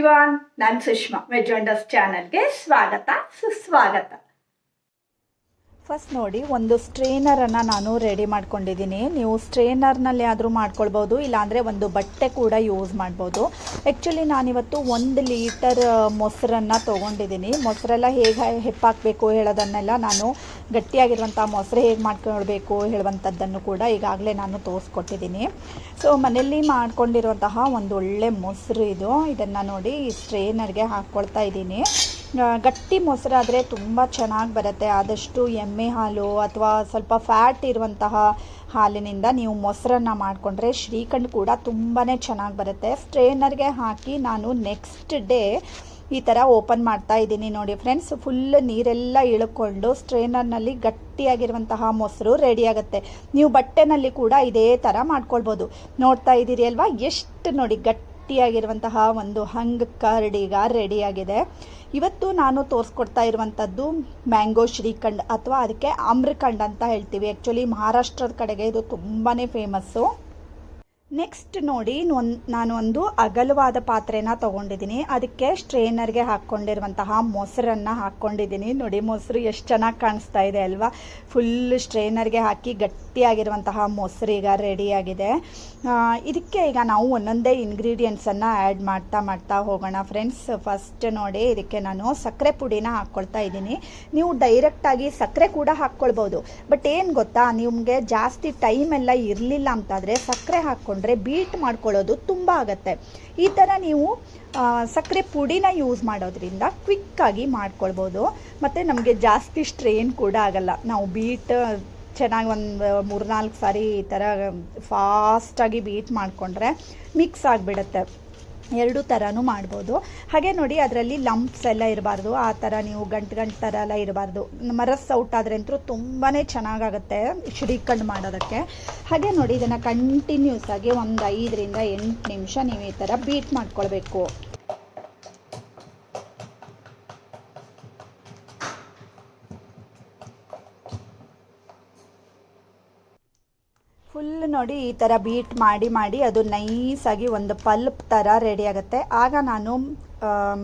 Everyone, ನಾನು Sushma. Veg wonders ಚಾನಲ್ಗೆ ಸ್ವಾಗತ ಸುಸ್ವಾಗತ. ಫಸ್ಟ್ ನೋಡಿ, ಒಂದು ಸ್ಟ್ರೇನರನ್ನು ನಾನು ರೆಡಿ ಮಾಡ್ಕೊಂಡಿದ್ದೀನಿ. ನೀವು ಸ್ಟ್ರೇನರ್ನಲ್ಲಿ ಆದರೂ ಮಾಡ್ಕೊಳ್ಬೋದು, ಇಲ್ಲಾಂದರೆ ಒಂದು ಬಟ್ಟೆ ಕೂಡ ಯೂಸ್ ಮಾಡ್ಬೋದು. ಆ್ಯಕ್ಚುಲಿ ನಾನಿವತ್ತು 1 ಲೀಟರ್ ಮೊಸರನ್ನು ತೊಗೊಂಡಿದ್ದೀನಿ. ಮೊಸರೆಲ್ಲ ಹೇಗೆ ಹೆಪ್ಪಾಕಬೇಕು ಹೇಳೋದನ್ನೆಲ್ಲ ನಾನು ಗಟ್ಟಿಯಾಗಿರುವಂಥ ಮೊಸರು ಹೇಗೆ ಮಾಡ್ಕೊಳ್ಬೇಕು ಹೇಳುವಂಥದ್ದನ್ನು ಕೂಡ ಈಗಾಗಲೇ ನಾನು ತೋರಿಸ್ಕೊಟ್ಟಿದ್ದೀನಿ. ಸೊ ಮನೆಯಲ್ಲಿ ಮಾಡ್ಕೊಂಡಿರುವಂತಹ ಒಂದು ಒಳ್ಳೆ ಮೊಸರು ಇದನ್ನು ನೋಡಿ ಸ್ಟ್ರೇನರ್ಗೆ ಹಾಕ್ಕೊಳ್ತಾ ಇದ್ದೀನಿ. ಗಟ್ಟಿ ಮೊಸರಾದರೆ ತುಂಬ ಚೆನ್ನಾಗಿ ಬರುತ್ತೆ. ಆದಷ್ಟು ಎಮ್ಮೆ ಹಾಲು ಅಥವಾ ಸ್ವಲ್ಪ ಫ್ಯಾಟ್ ಇರುವಂತಹ ಹಾಲಿನಿಂದ ನೀವು ಮೊಸರನ್ನು ಮಾಡಿಕೊಂಡ್ರೆ ಶ್ರೀಖಂಡ್ ಕೂಡ ತುಂಬಾ ಚೆನ್ನಾಗಿ ಬರುತ್ತೆ. ಸ್ಟ್ರೇನರ್ಗೆ ಹಾಕಿ ನಾನು ನೆಕ್ಸ್ಟ್ ಡೇ ಈ ಥರ ಓಪನ್ ಮಾಡ್ತಾ ಇದ್ದೀನಿ. ನೋಡಿ ಫ್ರೆಂಡ್ಸ್, ಫುಲ್ ನೀರೆಲ್ಲ ಇಳ್ಕೊಂಡು ಸ್ಟ್ರೇನರ್ನಲ್ಲಿ ಗಟ್ಟಿಯಾಗಿರುವಂತಹ ಮೊಸರು ರೆಡಿ ಆಗುತ್ತೆ. ನೀವು ಬಟ್ಟೆನಲ್ಲಿ ಕೂಡ ಇದೇ ಥರ ಮಾಡ್ಕೊಳ್ಬೋದು. ನೋಡ್ತಾ ಇದ್ದೀರಿ ಅಲ್ವಾ, ಎಷ್ಟು ನೋಡಿ ಗಟ್ಟಿಯಾಗಿರುವಂತಹ ಒಂದು ಹಂಗ್ ಕರ್ಡ್ ಈಗ ರೆಡಿಯಾಗಿದೆ. ಇವತ್ತು ನಾನು ತೋರಿಸ್ಕೊಡ್ತಾ ಇರುವಂಥದ್ದು ಮ್ಯಾಂಗೋ ಶ್ರೀಖಂಡ್ ಅಥವಾ ಅದಕ್ಕೆ ಆಮ್ರಖಂಡ್ ಅಂತ ಹೇಳ್ತೀವಿ. ಆ್ಯಕ್ಚುಲಿ ಮಹಾರಾಷ್ಟ್ರದ ಕಡೆಗೆ ಇದು ತುಂಬಾ ಫೇಮಸ್ಸು. ನೆಕ್ಸ್ಟ್ ನೋಡಿ, ನಾನು ಒಂದು ಅಗಲವಾದ ಪಾತ್ರೆನ ತೊಗೊಂಡಿದ್ದೀನಿ. ಅದಕ್ಕೆ ಸ್ಟ್ರೇನರ್ಗೆ ಹಾಕ್ಕೊಂಡಿರುವಂತಹ ಮೊಸರನ್ನು ಹಾಕ್ಕೊಂಡಿದ್ದೀನಿ. ನೋಡಿ ಮೊಸರು ಎಷ್ಟು ಚೆನ್ನಾಗಿ ಕಾಣಿಸ್ತಾ ಇದೆ ಅಲ್ವಾ. ಫುಲ್ ಸ್ಟ್ರೇನರ್ಗೆ ಹಾಕಿ ಗಟ್ಟಿಯಾಗಿರುವಂತಹ ಮೊಸರು ಈಗ ರೆಡಿಯಾಗಿದೆ. ಇದಕ್ಕೆ ಈಗ ನಾವು ಒಂದೊಂದೇ ಇಂಗ್ರೀಡಿಯೆಂಟ್ಸನ್ನು ಆ್ಯಡ್ ಮಾಡ್ತಾ ಹೋಗೋಣ ಫ್ರೆಂಡ್ಸ್. ಫಸ್ಟ್ ನೋಡಿ, ಇದಕ್ಕೆ ನಾನು ಸಕ್ಕರೆ ಪುಡಿನ ಹಾಕ್ಕೊಳ್ತಾ ಇದ್ದೀನಿ. ನೀವು ಡೈರೆಕ್ಟಾಗಿ ಸಕ್ಕರೆ ಕೂಡ ಹಾಕ್ಕೊಳ್ಬೋದು. ಬಟ್ ಏನು ಗೊತ್ತಾ, ನಿಮಗೆ ಜಾಸ್ತಿ ಟೈಮ್ ಎಲ್ಲ ಇರಲಿಲ್ಲ ಅಂತಾದರೆ ಸಕ್ಕರೆ ಹಾಕ್ಕೊಂಡು ಬೀಟ್ ಮಾಡ್ಕೊಳ್ಳೋದು ತುಂಬ ಆಗುತ್ತೆ. ಈ ಥರ ನೀವು ಸಕ್ಕರೆ ಪುಡಿನ ಯೂಸ್ ಮಾಡೋದ್ರಿಂದ ಕ್ವಿಕ್ಕಾಗಿ ಮಾಡ್ಕೊಳ್ಬೋದು. ಮತ್ತು ನಮಗೆ ಜಾಸ್ತಿ ಸ್ಟ್ರೇನ್ ಕೂಡ ಆಗಲ್ಲ. ನಾವು ಬೀಟ್ ಚೆನ್ನಾಗಿ ಒಂದು 3-4 ಸಾರಿ ಈ ಥರ ಫಾಸ್ಟಾಗಿ ಬೀಟ್ ಮಾಡಿಕೊಂಡ್ರೆ ಮಿಕ್ಸ್ ಆಗಿಬಿಡುತ್ತೆ. 2 ಥರನೂ ಮಾಡ್ಬೋದು. ಹಾಗೆ ನೋಡಿ, ಅದರಲ್ಲಿ ಲಂಪ್ಸ್ ಎಲ್ಲ ಇರಬಾರ್ದು. ಆ ಥರ ನೀವು ಗಂಟು ಥರ ಎಲ್ಲ ಇರಬಾರ್ದು. ಮರಸ್ ಔಟ್ ಆದರೆ ಅಂತೂ ತುಂಬಾ ಚೆನ್ನಾಗಾಗುತ್ತೆ ಶ್ರೀಖಂಡ್ ಮಾಡೋದಕ್ಕೆ. ಹಾಗೆ ನೋಡಿ, ಇದನ್ನು ಕಂಟಿನ್ಯೂಸ್ ಆಗಿ ಒಂದು 5ರಿಂದ 8 ನಿಮಿಷ ನೀವು ಈ ಥರ ಬೀಟ್ ಮಾಡ್ಕೊಳ್ಬೇಕು. ಫುಲ್ ನೋಡಿ ಈ ಥರ ಬೀಟ್ ಮಾಡಿ ಅದು ನೈಸಾಗಿ ಒಂದು ಪಲ್ಪ್ ಥರ ರೆಡಿ ಆಗುತ್ತೆ. ಆಗ ನಾನು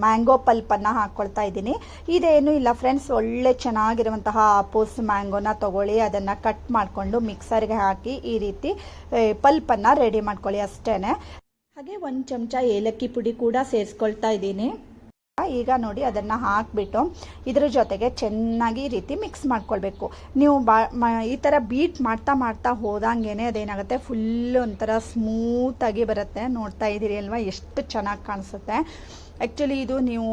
ಮ್ಯಾಂಗೋ ಪಲ್ಪನ್ನು ಹಾಕ್ಕೊಳ್ತಾ ಇದ್ದೀನಿ. ಇದೇನು ಇಲ್ಲ ಫ್ರೆಂಡ್ಸ್, ಒಳ್ಳೆ ಚೆನ್ನಾಗಿರುವಂತಹ ಆಪೂಸ್ ಮ್ಯಾಂಗೋನ ತೊಗೊಳ್ಳಿ, ಅದನ್ನು ಕಟ್ ಮಾಡಿಕೊಂಡು ಮಿಕ್ಸರ್ಗೆ ಹಾಕಿ ಈ ರೀತಿ ಪಲ್ಪನ್ನು ರೆಡಿ ಮಾಡ್ಕೊಳ್ಳಿ ಅಷ್ಟೇ. ಹಾಗೆ 1 ಚಮಚ ಏಲಕ್ಕಿ ಪುಡಿ ಕೂಡ ಸೇರಿಸ್ಕೊಳ್ತಾ ಇದ್ದೀನಿ. ಈಗ ನೋಡಿ, ಅದನ್ನು ಹಾಕಿಬಿಟ್ಟು ಇದ್ರ ಜೊತೆಗೆ ಚೆನ್ನಾಗಿ ಈ ರೀತಿ ಮಿಕ್ಸ್ ಮಾಡ್ಕೊಳ್ಬೇಕು. ನೀವು ಈ ಥರ ಬೀಟ್ ಮಾಡ್ತಾ ಹೋದಂಗೆ ಅದೇನಾಗುತ್ತೆ, ಫುಲ್ಲು ಒಂಥರ ಸ್ಮೂತಾಗಿ ಬರುತ್ತೆ. ನೋಡ್ತಾ ಇದ್ದೀರಿ ಅಲ್ವಾ, ಎಷ್ಟು ಚೆನ್ನಾಗಿ ಕಾಣಿಸುತ್ತೆ. ಆ್ಯಕ್ಚುಲಿ ಇದು ನೀವು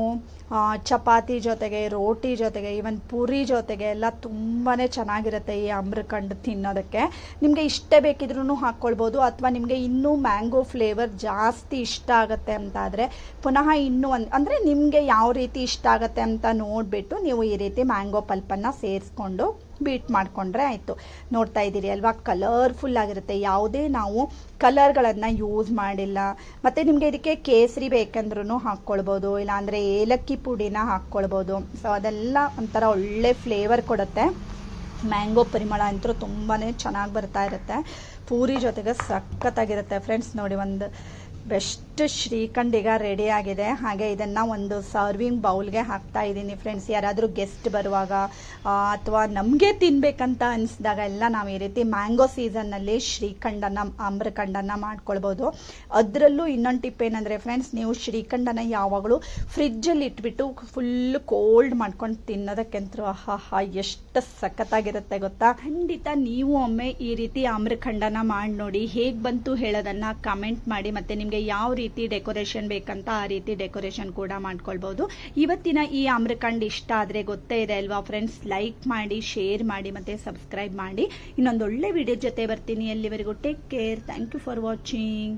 ಚಪಾತಿ ಜೊತೆಗೆ, ರೋಟಿ ಜೊತೆಗೆ, ಈವನ್ ಪೂರಿ ಜೊತೆಗೆ ಎಲ್ಲ ತುಂಬಾ ಚೆನ್ನಾಗಿರುತ್ತೆ ಈ ಆಮ್ರಖಂಡ್ ತಿನ್ನೋದಕ್ಕೆ. ನಿಮಗೆ ಇಷ್ಟೇ ಬೇಕಿದ್ರೂ ಹಾಕ್ಕೊಳ್ಬೋದು, ಅಥವಾ ನಿಮಗೆ ಇನ್ನೂ ಮ್ಯಾಂಗೋ ಫ್ಲೇವರ್ ಜಾಸ್ತಿ ಇಷ್ಟ ಆಗುತ್ತೆ ಅಂತಾದರೆ ಪುನಃ ಇನ್ನೂ ಅಂದರೆ ನಿಮಗೆ ಯಾವ ರೀತಿ ಇಷ್ಟ ಆಗುತ್ತೆ ಅಂತ ನೋಡಿಬಿಟ್ಟು ನೀವು ಈ ರೀತಿ ಮ್ಯಾಂಗೋ ಪಲ್ಪನ್ನು ಸೇರಿಸ್ಕೊಂಡು ಬೀಟ್ ಮಾಡಿಕೊಂಡ್ರೆ ಆಯಿತು. ನೋಡ್ತಾ ಇದ್ದೀರಿ ಅಲ್ವಾ, ಕಲರ್ಫುಲ್ ಆಗಿರುತ್ತೆ. ಯಾವುದೇ ನಾವು ಕಲರ್ಗಳನ್ನು ಯೂಸ್ ಮಾಡಿಲ್ಲ. ಮತ್ತು ನಿಮಗೆ ಇದಕ್ಕೆ ಕೇಸರಿ ಬೇಕೆಂದ್ರೂ ಹಾಕ್ಕೊಳ್ಬೋದು, ಇಲ್ಲಾಂದರೆ ಏಲಕ್ಕಿ ಪುಡಿನ ಹಾಕ್ಕೊಳ್ಬೋದು. ಸೊ ಅದೆಲ್ಲ ಒಂಥರ ಒಳ್ಳೆ ಫ್ಲೇವರ್ ಕೊಡುತ್ತೆ. ಮ್ಯಾಂಗೋ ಪರಿಮಳ ಅಂತೂ ತುಂಬಾ ಚೆನ್ನಾಗಿ ಬರ್ತಾ ಇರುತ್ತೆ. ಪೂರಿ ಜೊತೆಗೆ ಸಖತ್ತಾಗಿರುತ್ತೆ ಫ್ರೆಂಡ್ಸ್. ನೋಡಿ, ಒಂದು ಬೆಸ್ಟ್ ಶ್ರೀಖಂಡ್ ಈಗ ರೆಡಿ ಆಗಿದೆ. ಹಾಗೆ ಇದನ್ನು ಒಂದು ಸರ್ವಿಂಗ್ ಬೌಲ್ಗೆ ಹಾಕ್ತಾ ಇದ್ದೀನಿ ಫ್ರೆಂಡ್ಸ್. ಯಾರಾದರೂ ಗೆಸ್ಟ್ ಬರುವಾಗ ಅಥವಾ ನಮಗೆ ತಿನ್ನಬೇಕಂತ ಅನಿಸಿದಾಗ ಎಲ್ಲ ನಾವು ಈ ರೀತಿ ಮ್ಯಾಂಗೋ ಸೀಸನ್ನಲ್ಲಿ ಶ್ರೀಖಂಡನ್ನು ಆಮ್ರಖಂಡನ್ನು ಮಾಡ್ಕೊಳ್ಬೋದು. ಅದರಲ್ಲೂ ಇನ್ನೊಂದು ಟಿಪ್ ಏನಂದರೆ ಫ್ರೆಂಡ್ಸ್, ನೀವು ಶ್ರೀಖಂಡನ್ನು ಯಾವಾಗಲೂ ಫ್ರಿಜ್ಜಲ್ಲಿ ಇಟ್ಬಿಟ್ಟು ಫುಲ್ ಕೋಲ್ಡ್ ಮಾಡ್ಕೊಂಡು ತಿನ್ನೋದಕ್ಕಂತೂ ಎಷ್ಟು ಸಖತ್ತಾಗಿರುತ್ತೆ ಗೊತ್ತಾ. ಖಂಡಿತ ನೀವು ಒಮ್ಮೆ ಈ ರೀತಿ ಆಮ್ರಖಂಡನ್ನು ಮಾಡಿ ನೋಡಿ. ಹೇಗೆ ಬಂತು ಹೇಳೋದನ್ನು ಕಮೆಂಟ್ ಮಾಡಿ. ಮತ್ತು ನಿಮಗೆ ಯಾವ ರೀತಿ ಡೆಕೋರೇಷನ್ ಬೇಕಂತ ಆ ರೀತಿ ಡೆಕೋರೇಷನ್ ಕೂಡ ಮಾಡ್ಕೊಳ್ಬೋದು. ಇವತ್ತಿನ ಈ ಆಮ್ರಖಂಡ್ ಇಷ್ಟ ಆದರೆ ಗೊತ್ತೇ ಇದೆ ಅಲ್ವಾ ಫ್ರೆಂಡ್ಸ್, ಲೈಕ್ ಮಾಡಿ, ಶೇರ್ ಮಾಡಿ ಮತ್ತು ಸಬ್ಸ್ಕ್ರೈಬ್ ಮಾಡಿ. ಇನ್ನೊಂದು ಒಳ್ಳೆ ವಿಡಿಯೋ ಜೊತೆ ಬರ್ತೀನಿ. ಎಲ್ಲಿವರೆಗೂ take care. Thank you for watching.